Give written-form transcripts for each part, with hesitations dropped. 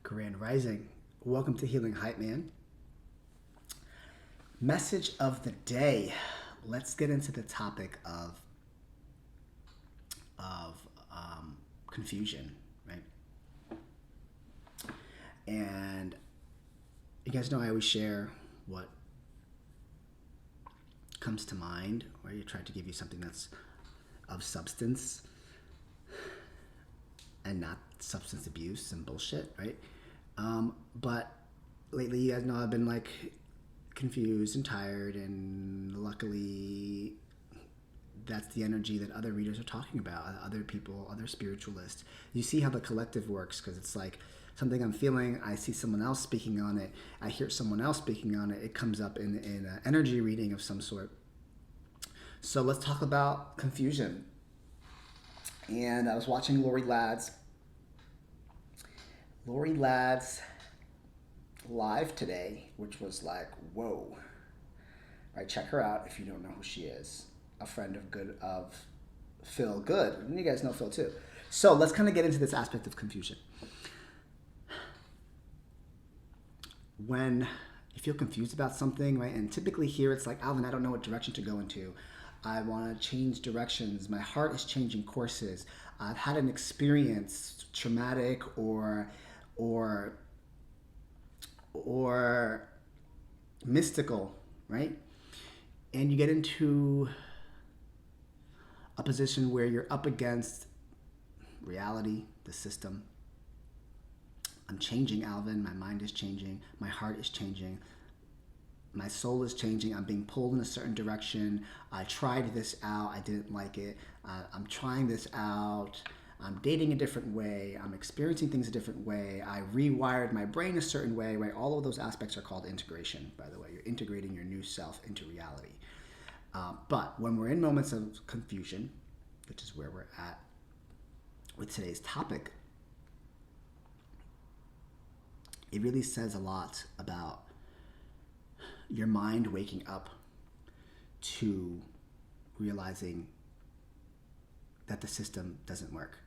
Grand Rising. Welcome to Healing Hype Man. Message of the day. Let's get into the topic of confusion, right? And you guys know I always share what comes to mind, or you try to give you something that's of substance and not substance abuse and bullshit, right? But lately, you guys know I've been like confused and tired, and luckily that's the energy that other readers are talking about, other people, other spiritualists. You see how the collective works, because it's like something I'm feeling, I see someone else speaking on it, I hear someone else speaking on it, it comes up in an energy reading of some sort. So let's talk about confusion. And I was watching Lori Ladd's live today, which was like, whoa. All right, check her out if you don't know who she is. A friend of Phil Good. And you guys know Phil too. So let's kind of get into this aspect of confusion. When you feel confused about something, right? And typically here it's like, Alvin, I don't know what direction to go into. I want to change directions. My heart is changing courses. I've had an experience, traumatic or mystical, right? And you get into a position where you're up against reality, the system. I'm changing, Alvin. My mind is changing. My heart is changing. My soul is changing. I'm being pulled in a certain direction. I tried this out. I didn't like it. I'm trying this out. I'm dating a different way. I'm experiencing things a different way. I rewired my brain a certain way, right? All of those aspects are called integration, by the way. You're integrating your new self into reality. But when we're in moments of confusion, which is where we're at with today's topic, it really says a lot about your mind waking up to realizing that the system doesn't work.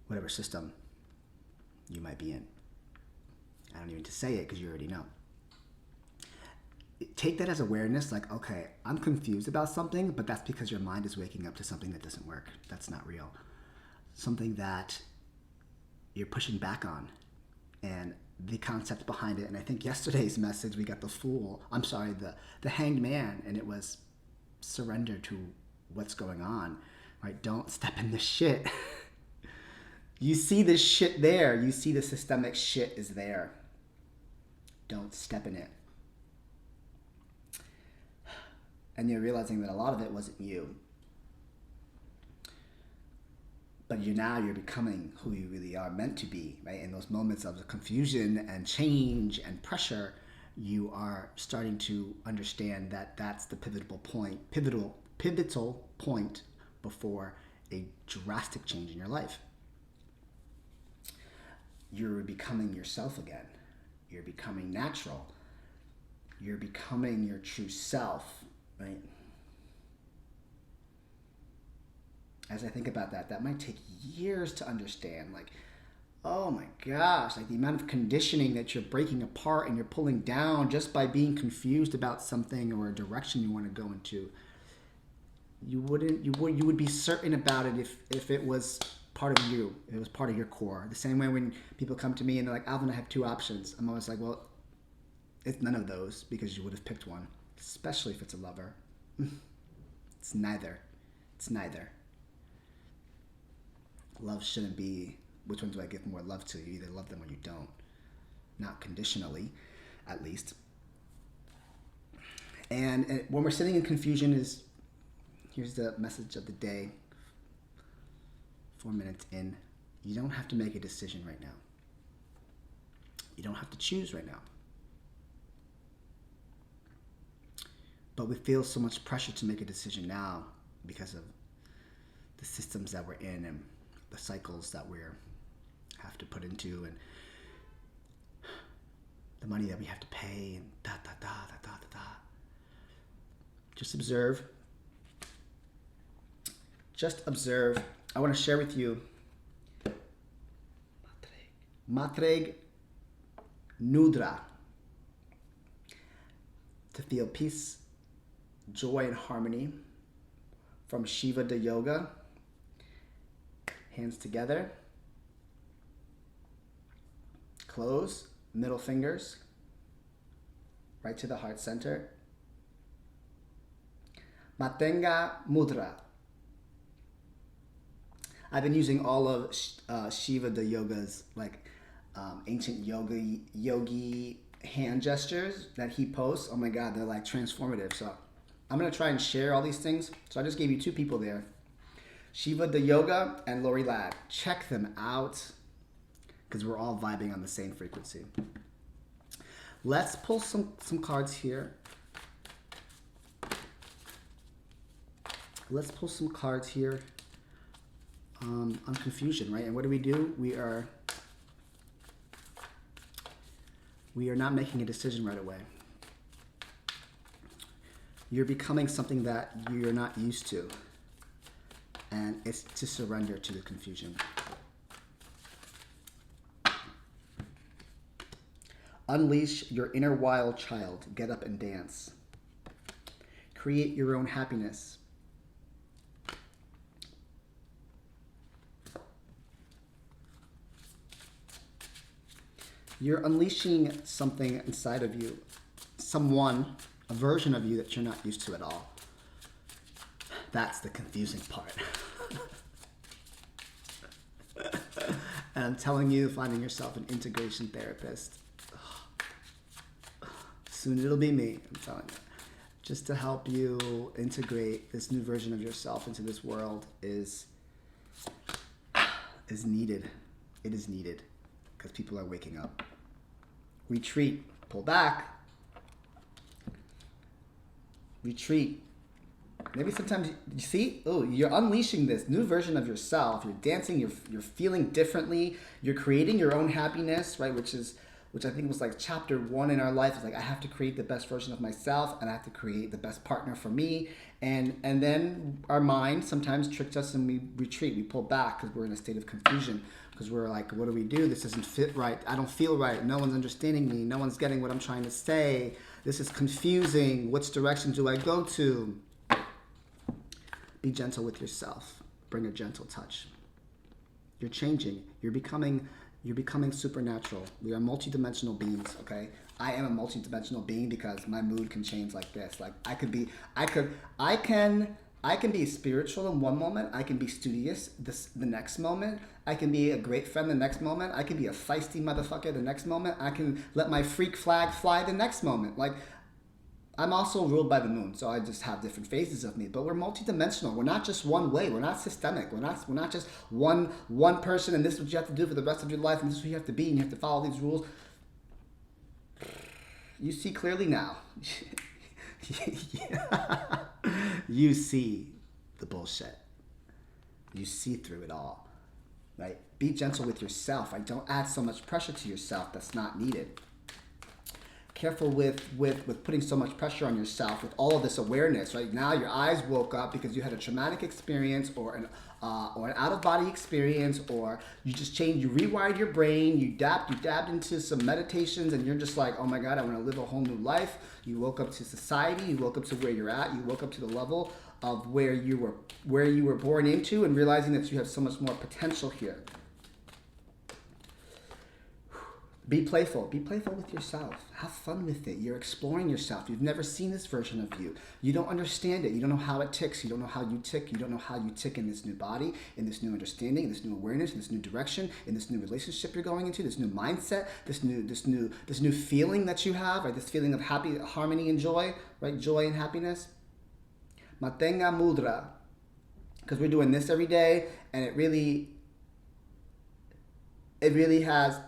Whatever system you might be in. I don't even need to say it because you already know. Take that as awareness, like, okay, I'm confused about something, but that's because your mind is waking up to something that doesn't work. That's not real. Something that you're pushing back on. And the concept behind it, and I think yesterday's message, we got the hanged man, and it was surrender to what's going on, right? Don't step in the shit. You see this shit there. You see the systemic shit is there. Don't step in it. And you're realizing that a lot of it wasn't you. But you're becoming who you really are meant to be, right? In those moments of confusion and change and pressure, you are starting to understand that that's the pivotal point before a drastic change in your life. You're becoming yourself again. You're becoming natural. You're becoming your true self, right? As I think about that might take years to understand. Like, oh my gosh, like the amount of conditioning that you're breaking apart and you're pulling down just by being confused about something or a direction you want to go into. You would be certain about it if it was part of you, if it was part of your core. The same way when people come to me and they're like, Alvin, I have two options. I'm always like, well, it's none of those, because you would have picked one, especially if it's a lover. It's neither. Love shouldn't be, which one do I give more love to? You either love them or you don't. Not conditionally, at least. And when we're sitting in confusion, here's the message of the day. 4 minutes in. You don't have to make a decision right now. You don't have to choose right now. But we feel so much pressure to make a decision now because of the systems that we're in and the cycles that we have to put into, and the money that we have to pay, and Just observe. I want to share with you Matreg Nudra. To feel peace, joy, and harmony from Shiva to Yoga. Hands together. Close. Middle fingers. Right to the heart center. Matenga Mudra. I've been using all of Shiva the Yoga's ancient yogi hand gestures that he posts. Oh my God, they're like transformative. So I'm gonna try and share all these things. So I just gave you two people there, Shiva the Yoga and Lori Ladd. Check them out because we're all vibing on the same frequency. Let's pull some cards here. Let's pull some cards here on confusion, right? And what do? We are not making a decision right away. You're becoming something that you're not used to. And it's to surrender to the confusion. Unleash your inner wild child. Get up and dance. Create your own happiness. You're unleashing something inside of you, someone, a version of you that you're not used to at all. That's the confusing part. And I'm telling you, finding yourself an integration therapist. Soon it'll be me, I'm telling you. Just to help you integrate this new version of yourself into this world is needed. It is needed. Because people are waking up. Retreat. Pull back. Retreat. Maybe sometimes you see, you're unleashing this new version of yourself. You're dancing. You're feeling differently. You're creating your own happiness, right? Which I think was like chapter 1 in our life. It's like I have to create the best version of myself, and I have to create the best partner for me. And then our mind sometimes tricks us, and we retreat. We pull back because we're in a state of confusion. Because we're like, what do? This doesn't fit right. I don't feel right. No one's understanding me. No one's getting what I'm trying to say. This is confusing. Which direction do I go to? Be gentle with yourself. Bring a gentle touch. You're changing. You're becoming supernatural. We are multidimensional beings, okay? I am a multidimensional being because my mood can change like this. Like I can be spiritual in one moment. I can be studious the next moment. I can be a great friend the next moment. I can be a feisty motherfucker the next moment. I can let my freak flag fly the next moment. Like, I'm also ruled by the moon, so I just have different phases of me. But we're multidimensional. We're not just one way. We're not systemic. We're not just one person, and this is what you have to do for the rest of your life, and this is who you have to be, and you have to follow these rules. You see clearly now. You see the bullshit. You see through it all, right? Be gentle with yourself. Right? Don't add so much pressure to yourself that's not needed. Careful with putting so much pressure on yourself with all of this awareness. Right now, your eyes woke up because you had a traumatic experience or an out-of-body experience, or you just changed, you rewired your brain, you dabbed into some meditations, and you're just like, oh my God, I want to live a whole new life. You woke up to society, you woke up to where you're at, you woke up to the level of where you were born into, and realizing that you have so much more potential here. Be playful. Be playful with yourself. Have fun with it. You're exploring yourself. You've never seen this version of you. You don't understand it. You don't know how it ticks. You don't know how you tick. You don't know how you tick in this new body, in this new understanding, in this new awareness, in this new direction, in this new relationship you're going into, this new mindset, this new feeling that you have, right? This feeling of happy, harmony, and joy, right? Joy and happiness. Matenga mudra. Because we're doing this every day, and it really has.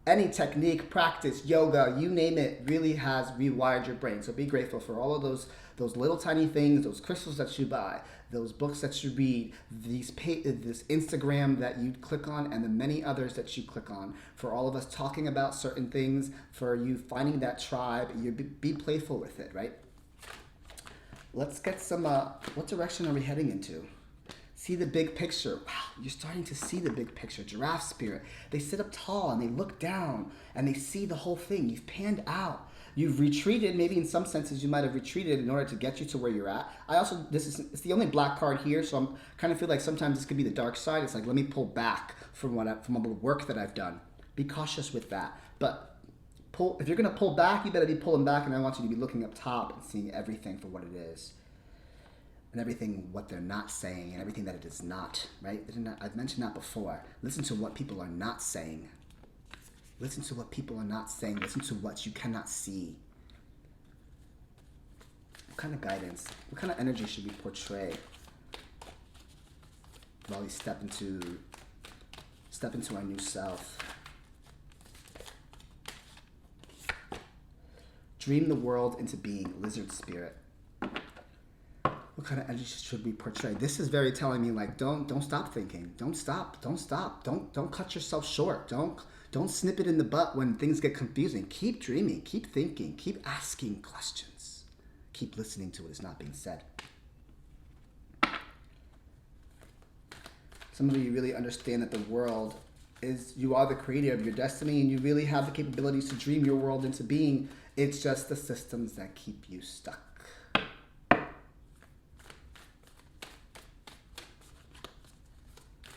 Any technique, practice, yoga, you name it, really has rewired your brain. So be grateful for all of those little tiny things, those crystals that you buy, those books that you read, this Instagram that you click on, and the many others that you click on. For all of us talking about certain things, for you finding that tribe, you be playful with it, right? Let's get some, what direction are we heading into? See the big picture. Wow, you're starting to see the big picture. Giraffe spirit. They sit up tall and they look down and they see the whole thing. You've panned out. You've retreated. Maybe in some senses you might have retreated in order to get you to where you're at. It's the only black card here, so I'm kind of feel like sometimes this could be the dark side. It's like, let me pull back from all the work that I've done. Be cautious with that. But if you're going to pull back, you better be pulling back, and I want you to be looking up top and seeing everything for what it is. And everything what they're not saying and everything that it is not, right? I've mentioned that before. Listen to what people are not saying. Listen to what people are not saying. Listen to what you cannot see. What kind of guidance, what kind of energy should we portray while we step into our new self? Dream the world into being, lizard spirit. What kind of energy should we portray? This is very telling me, like, don't stop thinking. Don't stop. Don't cut yourself short. Don't snip it in the butt when things get confusing. Keep dreaming. Keep thinking. Keep asking questions. Keep listening to what is not being said. Some of you really understand that the world is, you are the creator of your destiny, and you really have the capabilities to dream your world into being. It's just the systems that keep you stuck.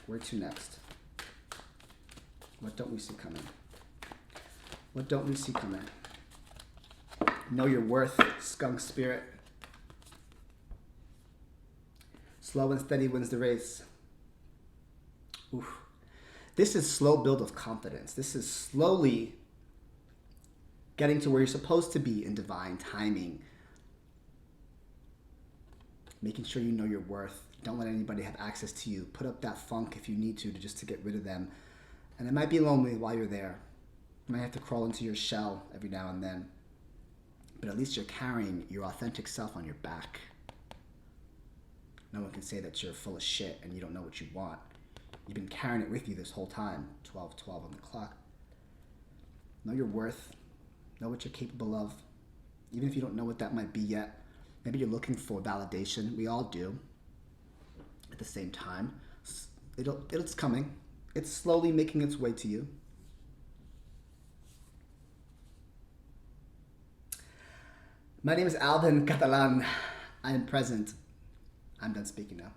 Where to next? What don't we see coming? What don't we see coming? Know your worth, skunk spirit. Slow and steady wins the race. Oof. This is slow build of confidence. This is slowly getting to where you're supposed to be in divine timing. Making sure you know your worth. Don't let anybody have access to you. Put up that funk if you need to just to get rid of them. And it might be lonely while you're there. You might have to crawl into your shell every now and then. But at least you're carrying your authentic self on your back. No one can say that you're full of shit and you don't know what you want. You've been carrying it with you this whole time. 12:12 on the clock. Know your worth. Know what you're capable of. Even if you don't know what that might be yet. Maybe you're looking for validation. We all do. At the same time, it's coming. It's slowly making its way to you. My name is Alvin Catalan. I am present. I'm done speaking now.